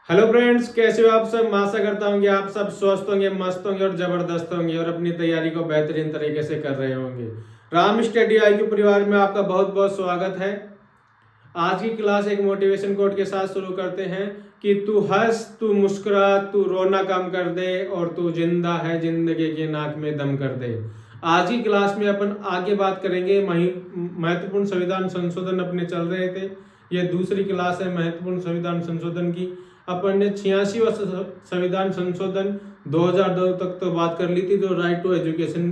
Hello friends, कैसे हो आप सब। आशा करता हूँ कि आप सब स्वस्थ होंगे, मस्त होंगे और जबरदस्त होंगे और अपनी तैयारी को बेहतरीन तरीके से कर रहे होंगे। राम स्टडी IQ परिवार में आपका बहुत बहुत स्वागत है। आज की क्लास एक मोटिवेशन कोट के साथ शुरू करते हैं कि तू हंस, तू मुस्कुरा, तू रोना कम कर दे और तू जिंदा है, जिंदगी के नाक में दम कर दे। आज की क्लास में अपन आगे बात करेंगे। महत्वपूर्ण संविधान संशोधन अपने चल रहे थे, ये दूसरी क्लास है महत्वपूर्ण संविधान संशोधन की। अपन ने 86वां संविधान संशोधन 2002 तक तो बात कर ली थी, जो राइट टू एजुकेशन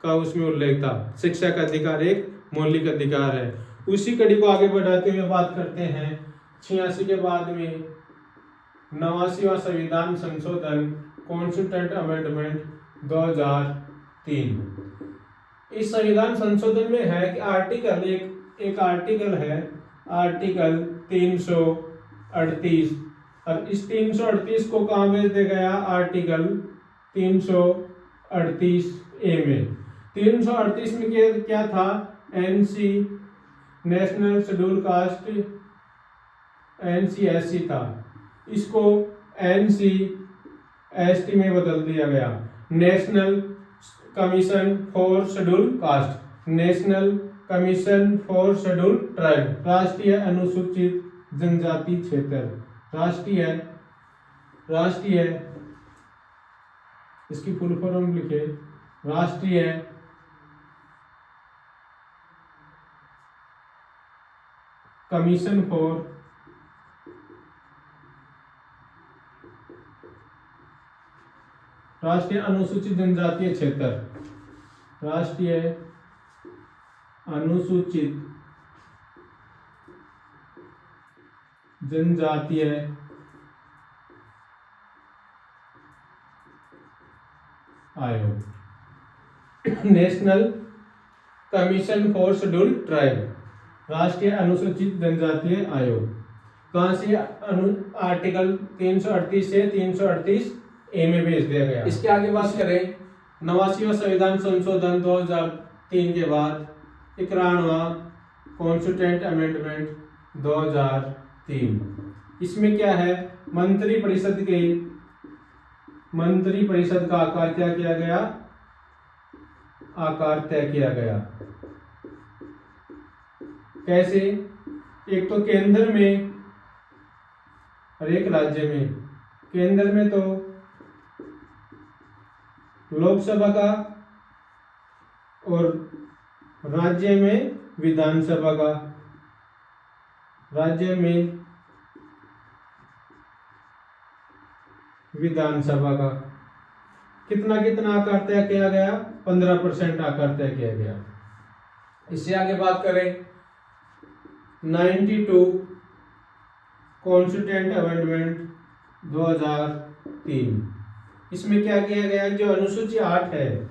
का उसमें उल्लेख था। शिक्षा का अधिकार एक मौलिक अधिकार है। उसी कड़ी को आगे बढ़ाते हुए बात करते हैं 86 के बाद में 89वां संविधान संशोधन कॉन्स्टिट्यूएंट अमेंडमेंट 2003। इस संविधान संशोधन में है कि आर्टिकल एक आर्टिकल है, आर्टिकल 338, और इस 338 को कहाँ भेज दिया गया? आर्टिकल 338A में। 338 में क्या था? NC national schedule caste NCSC था, इसको NCST में बदल दिया गया। National commission for schedule caste, national commission for schedule tribe, राष्ट्रीय अनुसूचित जनजाति क्षेत्र, राष्ट्रीय इसकी फुल फॉर्म लिखे, राष्ट्रीय कमीशन फॉर राष्ट्रीय अनुसूचित जनजातीय क्षेत्र, राष्ट्रीय अनुसूचित जनजातीय आयोग, national commission for schedule tribe, राष्ट्रीय अनुसूचित जनजातीय आयोग। कहां से? आर्टिकल 338 से 338A में भेज दिया गया। इसके आगे बात करें 89वां संविधान संशोधन 2003 के बाद 91वां कॉन्स्टिट्यूएंट अमेंडमेंट 2003। इसमें क्या है? मंत्रि परिषद का आकार क्या किया गया? आकार तय किया गया। कैसे? एक तो केंद्र में और एक राज्य में। केंद्र में तो लोकसभा का और राज्य में विधानसभा का। राज्य में विधानसभा का कितना कितना आकार तय किया गया? 15% आकार तय किया गया। इससे आगे बात करें 92 कॉन्स्टिट्यूएंट अमेंडमेंट 2003। इसमें क्या किया गया? जो अनुसूची 8 है,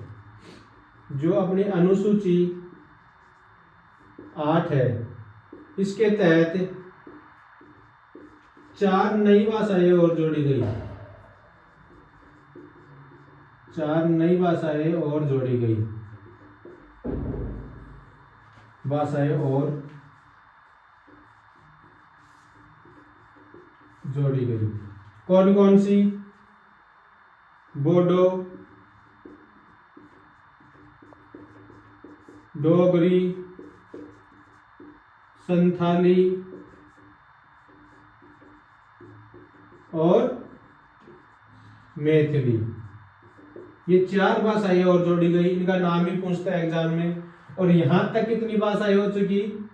जो अपनी अनुसूची 8 है, इसके तहत 4 नई भाषाएं और जोड़ी गई। 4 नई भाषाएं और जोड़ी गई। भाषाएं और जोड़ी गई। कौन कौन सी? बोडो, डोगरी, संथाली और मैथिली। ये 4 भाषाएं और जोड़ी गई। इनका नाम भी पूछता है एग्जाम में। और यहां तक कितनी भाषाएं हो चुकी?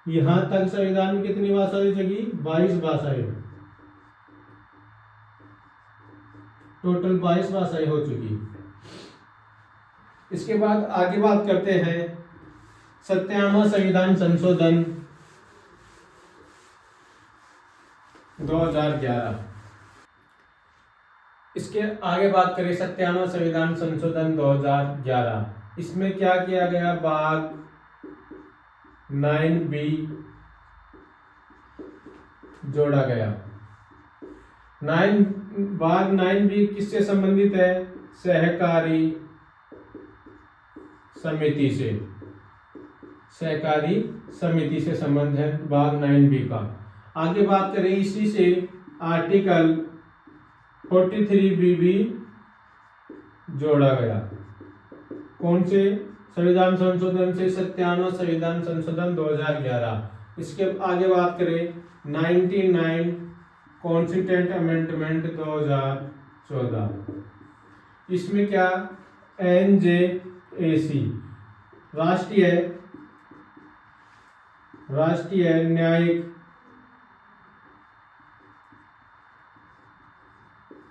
यहां तक संविधान में कितनी भाषा हो चुकी? 22 भाषाएं। टोटल 22 भाषाएं हो चुकी। इसके बाद आगे बात करते हैं 97वां संविधान संशोधन 2011। इसके आगे बात करें 97वां संविधान संशोधन 2011। इसमें क्या किया गया? भाग 9B जोड़ा गया। भाग 9B किससे संबंधित है? सहकारी समिति से। सहकारी समिति से संबंध है भाग 9B का। आगे बात करें इसी से आर्टिकल 43B भी जोड़ा गया। कौन से संविधान संशोधन से? 97 संविधान संशोधन 2011। इसके आगे बात करें 99 कॉन्स्टिट्यूएंट अमेंडमेंट 2014। इसमें क्या? NJAC राष्ट्रीय न्यायिक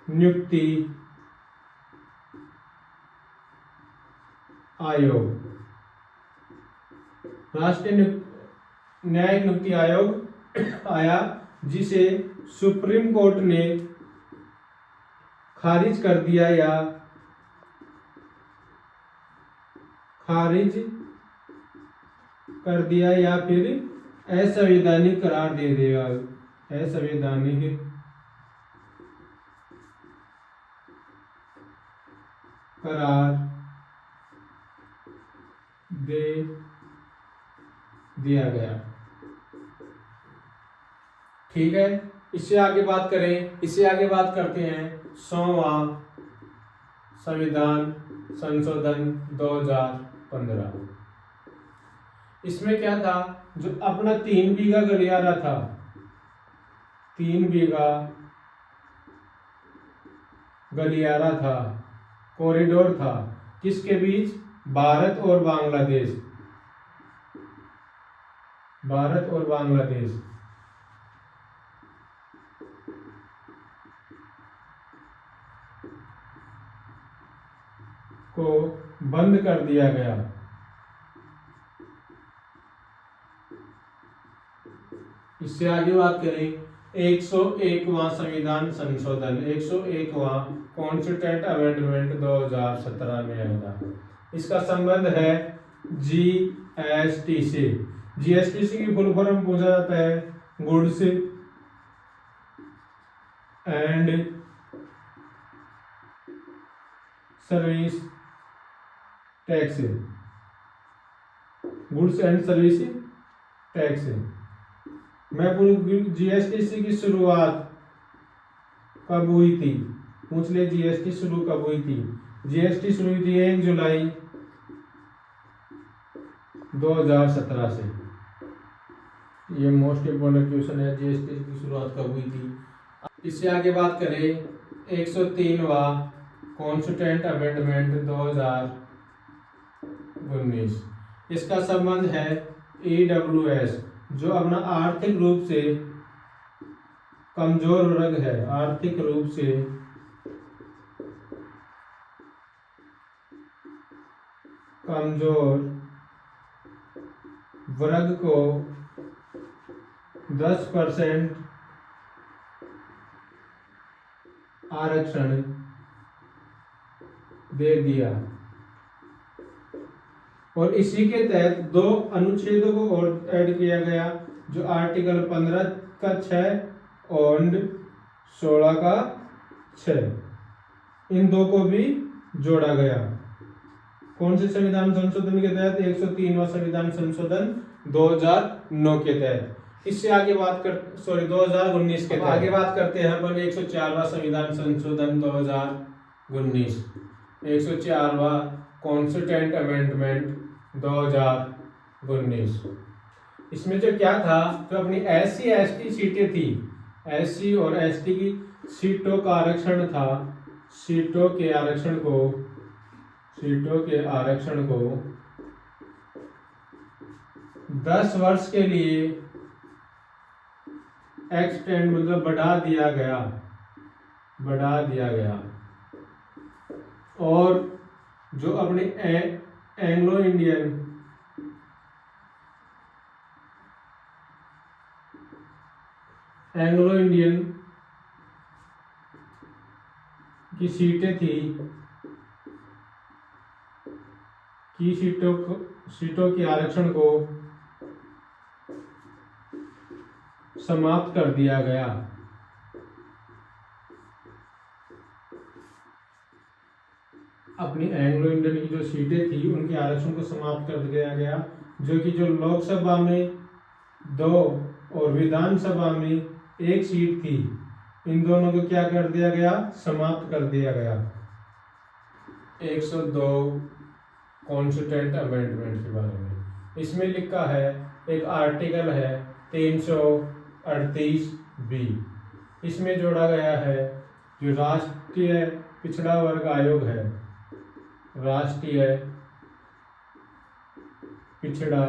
नियुक्ति आयोग, राष्ट्रीय न्यायिक नियुक्ति आयोग आया, जिसे सुप्रीम कोर्ट ने खारिज कर दिया या फिर असंवैधानिक करार दे देगा। असंवैधानिक करार दे दिया गया। ठीक है, इससे आगे बात करते हैं 100वां संविधान संशोधन 2015। इसमें क्या था? जो अपना 3 बीघा गलियारा था, 3 बीघा गलियारा था, कॉरिडोर था, किसके बीच? भारत और बांग्लादेश को बंद कर दिया गया। इससे आगे बात करें 101वां संविधान संशोधन, 101वां कॉन्स्टिट्यूएंट अमेंडमेंट 2017 में आया था। इसका संबंध है GST से। GST की फुल फॉर्म पूछा जाता है goods and service tax. Goods and service tax. मैं पूरी GST की शुरुआत कब हुई थी? पूछ ले GST शुरू कब हुई थी? GST शुरू हुई थी 1 जुलाई 2017 से। ये मोस्ट इम्पोर्टेंट क्वेश्चन है, GST की शुरुआत कब हुई थी? इससे आगे बात करें 103वां कॉन्स्टिट्यूएंट अमेंडमेंट 2019। इसका संबंध है EWS, जो अपना आर्थिक रूप से कमजोर वर्ग है, आर्थिक रूप से कमजोर वर्ग को 10% आरक्षण दे दिया। और इसी के तहत 2 अनुच्छेदों को और ऐड किया गया, जो आर्टिकल 15 का 6 और 16 का 6, इन 2 को भी जोड़ा गया। कौन से संविधान संशोधन के तहत? 103वां संविधान संशोधन 2009 के तहत। इससे आगे 2019 के तहत आगे बात करते हैं अपन 104वां संविधान संशोधन 2019, 104वां कॉन्स्टिट्यूएंट अमेंडमेंट 2019। इसमें जो क्या था, जो अपनी SC ST सीटें थी, SC और ST की सीटों का आरक्षण था, सीटों के आरक्षण को 10 वर्ष के लिए एक्सटेंड मतलब बढ़ा दिया गया। और जो अपने एंग्लो इंडियन की सीटें थी, की सीटों के आरक्षण को समाप्त कर दिया गया। अपनी एंग्लो इंडियन की जो सीटें थी उनके आरक्षण को समाप्त कर दिया गया, जो कि जो लोकसभा में 2 और विधानसभा में 1 सीट थी, इन दोनों को क्या कर दिया गया, समाप्त कर दिया गया। 102 कॉन्स्टिट्यूएंट अमेंडमेंट के बारे में इसमें लिखा है, एक आर्टिकल है 338B, इसमें जोड़ा गया है जो राष्ट्रीय पिछड़ा वर्ग आयोग है, राष्ट्रीय पिछड़ा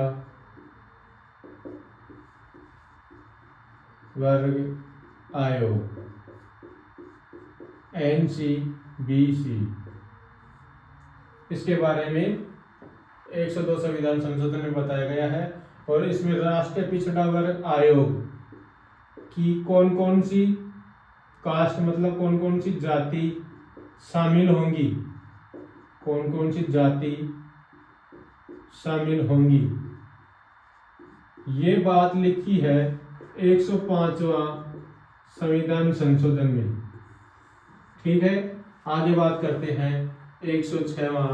वर्ग आयोग NCBC, इसके बारे में 102 संविधान संशोधन में बताया गया है। और इसमें राष्ट्रीय पिछड़ा वर्ग आयोग की कौन कौन सी कास्ट मतलब कौन कौन सी जाति शामिल होंगी, कौन कौन सी जाति शामिल होंगी, ये बात लिखी है 105वां संविधान संशोधन में। ठीक है, आगे बात करते हैं 106वां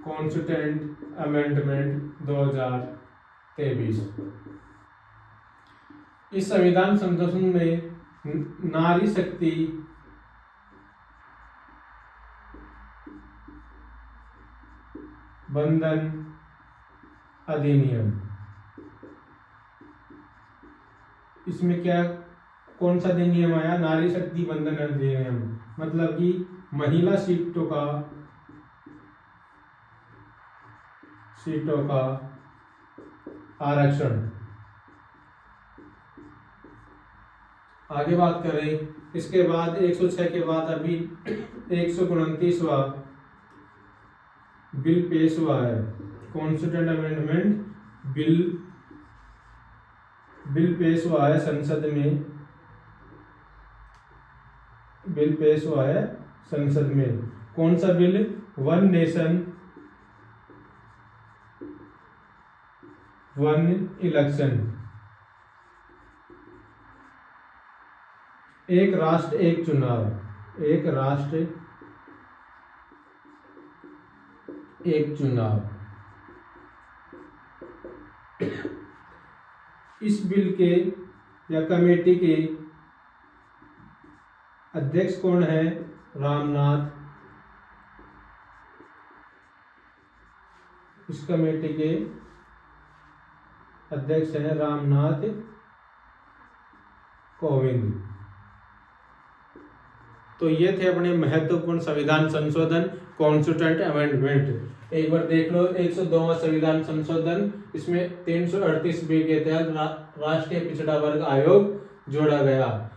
कॉन्स्टिट्यूएंट अमेंडमेंट 2023। इस संविधान संशोधन में नारी शक्ति बंधन अधिनियम, इसमें क्या कौन सा अधिनियम आया, नारी शक्ति बंधन अधिनियम, मतलब कि महिला सीटों का आरक्षण। आगे बात करें, इसके बाद 106 के बाद अभी 129वां बिल पेश हुआ है, कॉन्स्टिट्यूएंट अमेंडमेंट बिल पेश हुआ है संसद में, बिल पेश हुआ है संसद में। कौन सा bill, one nation one election, एक राष्ट्र एक चुनाव, एक राष्ट्र एक चुनाव। इस बिल के या कमेटी के अध्यक्ष कौन है, रामनाथ। इस कमेटी के अध्यक्ष हैं रामनाथ कोविंद। तो ये थे अपने महत्वपूर्ण संविधान संशोधन, कॉन्स्टिट्यूएंट अमेंडमेंट। एक बार देख लो, 102वां संविधान संशोधन, इसमें 338B के तहत राष्ट्रीय पिछड़ा वर्ग आयोग जोड़ा गया।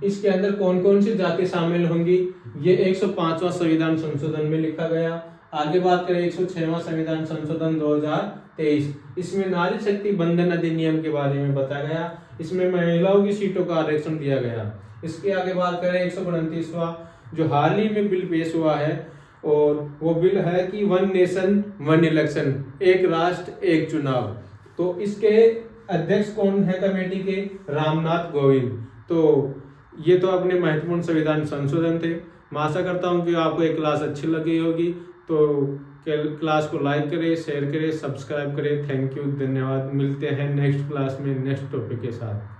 इसके अंदर कौन कौन सी जाति शामिल होंगी, ये 105वां संविधान संशोधन में लिखा गया। आगे बात करें 106वां संविधान संशोधन 2023, इसमें नारी शक्ति बंधन अधिनियम के बारे में बताया गया, इसमें महिलाओं की सीटों का आरक्षण दिया गया। इसके आगे बात करें 129वां जो हाल ही में बिल पेश हुआ है, और वो बिल है कि वन नेशन वन इलेक्शन, एक राष्ट्र एक चुनाव। तो इसके अध्यक्ष कौन है कमेटी के, रामनाथ कोविंद। तो ये तो अपने महत्वपूर्ण संविधान संशोधन थे। मैं आशा करता हूँ कि आपको ये क्लास अच्छी लगी होगी। तो क्लास को लाइक करें, शेयर करें, सब्सक्राइब करें। थैंक यू, धन्यवाद। मिलते हैं नेक्स्ट क्लास में नेक्स्ट टॉपिक के साथ।